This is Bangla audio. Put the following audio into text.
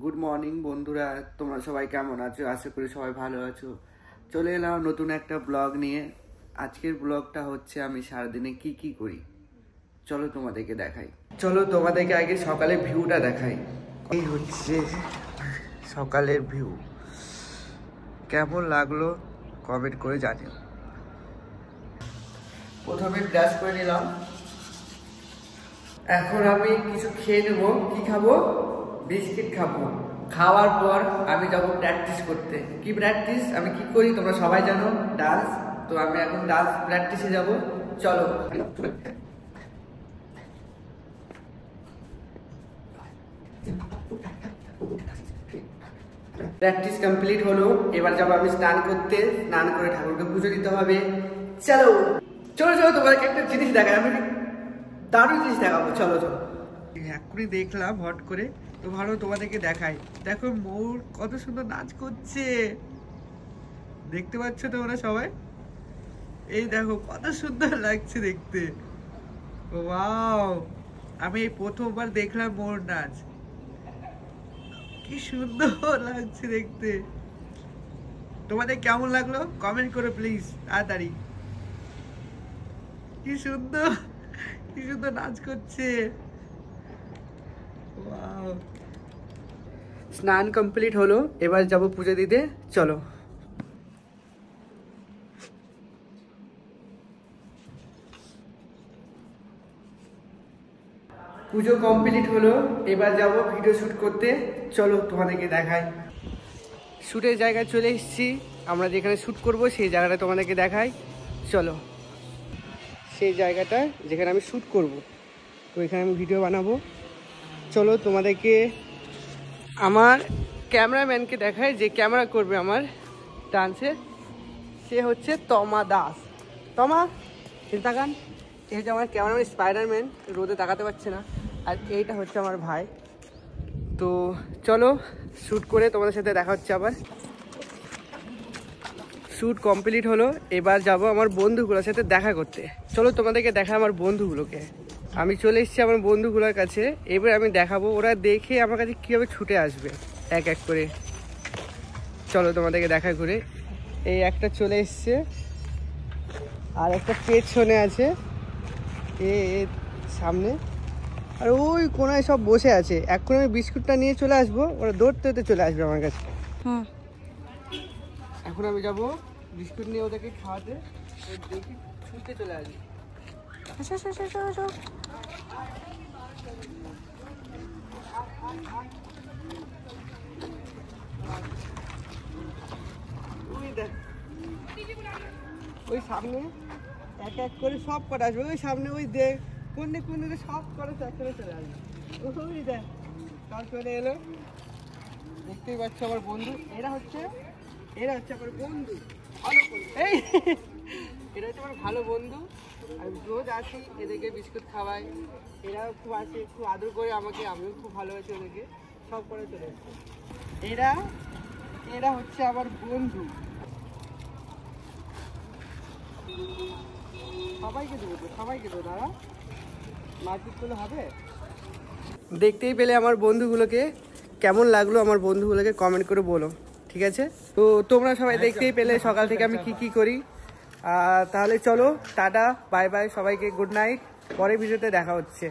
গুড মর্নিং বন্ধুরা, তোমরা সবাই কেমন আছো? আশা করি সবাই ভালো আছো। চলে এলাম নতুন একটা ব্লগ নিয়ে। আজকের ব্লগটা হচ্ছে আমি সারাদিনে কি কি করি, চলো তোমাদেরকে দেখাই। চলো তোমাদেরকে আগে সকালের ভিউটা দেখাই। এই হচ্ছে সকালের ভিউ, কেমন লাগলো কমেন্ট করে জানিও। প্রথমে ব্রাশ করে নিলাম, এখন আমি কিছু খেয়ে নেবো। কি খাবো? বিস্কিট খাবো। খাওয়ার পর আমি যাবো প্র্যাকটিস করতে। কি প্র্যাকটিস? আমি কি করি তোমরা সবাই জানো, ডান্স। তো আমি এখন ডান্স প্র্যাকটিসে যাব, চলো। প্র্যাকটিস কমপ্লিট হলো, এবার যাবো আমি স্নান করতে। স্নান করে ঠাকুরকে পুজো দিতে হবে। চলো চলো চলো, তোমাকে একটা জিনিস দেখাই, আমি দারুণ জিনিস দেখাবো। চলো চলো। এক্ষুনি দেখলাম হট করে, তো ভালো তোমাদেরকে দেখাই। দেখো ময়ূর কত সুন্দর নাচ করছে, দেখতে পাচ্ছ তোমরা সবাই? এই দেখো কত সুন্দর লাগছে দেখতে। ওয়াও, আমি এই প্রথমবার দেখলাম ময়ূর নাচ, কি সুন্দর লাগছে দেখতে। তোমাদের কেমন লাগলো কমেন্ট করো প্লিজ তাড়াতাড়ি। কি সুন্দর, কি সুন্দর নাচ করছে। ওয়াও। স্নান কমপ্লিট হলো, এবার যাব পুজো দিতে, চলো। পুজো কমপ্লিট হলো, এবার যাব ভিডিও শুট করতে, চলো তোমাদেরকে দেখাই। শুটের জায়গায় চলে এসেছি, আমরা যেখানে শুট করব সেই জায়গাটা তোমাদেরকে দেখাই, চলো। সেই জায়গাটা যেখানে আমি শুট করব, তো এখানে আমি ভিডিও বানাবো, চলো তোমাদেরকে আমার ক্যামেরাম্যানকে দেখায়, যে ক্যামেরা করবে আমার ডান্সে। সে হচ্ছে তমা দাস। তমা তাকান, এই হচ্ছে আমার ক্যামেরাম্যান স্পাইডারম্যান, রোদে তাকাতে পারছে না। আর এইটা হচ্ছে আমার ভাই। তো চলো শ্যুট করে তোমাদের সাথে দেখা হচ্ছে আবার। শ্যুট কমপ্লিট হলো, এবার যাব আমার বন্ধুগুলোর সাথে দেখা করতে। চলো তোমাদেরকে দেখা আমার বন্ধুগুলোকে। আমি চলে এসেছি আমার বন্ধুগুলোর কাছে, এবার আমি দেখাবো ওরা দেখে আমার কাছে কীভাবে ছুটে আসবে এক এক করে। চলো তোমাদেরকে দেখা করে। এই একটা চলে এসছে, আর একটা পেছনে আছে, সামনে, আর ওই কোনায় সব বসে আছে। এখন আমি বিস্কুটটা নিয়ে চলে আসবো, ওরা দৌড়তে দৌড়তে চলে আসবে আমার কাছে। এখন আমি যাবো বিস্কুট নিয়ে ওদেরকে খাওয়াতে, দেখি ছুটতে চলে আসবে। ওই সামনে এক এক করে সব কটা আসবে, ওই সামনে ওই দেখ কোন দিক সব করে এক করে চলে আসবে। ওই দেখ সব চলে এলো, দেখতেই পাচ্ছ আমার বন্ধু। এরা হচ্ছে আমার বন্ধু, এই এরা হচ্ছে আমার ভালো বন্ধু। আমি রোজ আসি, এদেরকে বিস্কুট খাওয়াই, এরাও খুব আসে, খুব আদর করে আমাকে, আমিও খুব ভালোবাসি ওদেরকে, সব করে চলে এসছে। এরা হচ্ছে আমার বন্ধু। সবাইকে দেবো দাদা, মারপিট করলে হবে? দেখতেই পেলে আমার বন্ধুগুলোকে, কেমন লাগলো আমার বন্ধুগুলোকে কমেন্ট করে বলো, ঠিক আছে? তো তোমরা সবাই দেখতেই পেলে সকাল থেকে আমি কি করি। তাহলে চলো, টাটা বাই বাই সবাইকে, গুড নাইট, পরের ভিডিওতে দেখা হচ্ছে।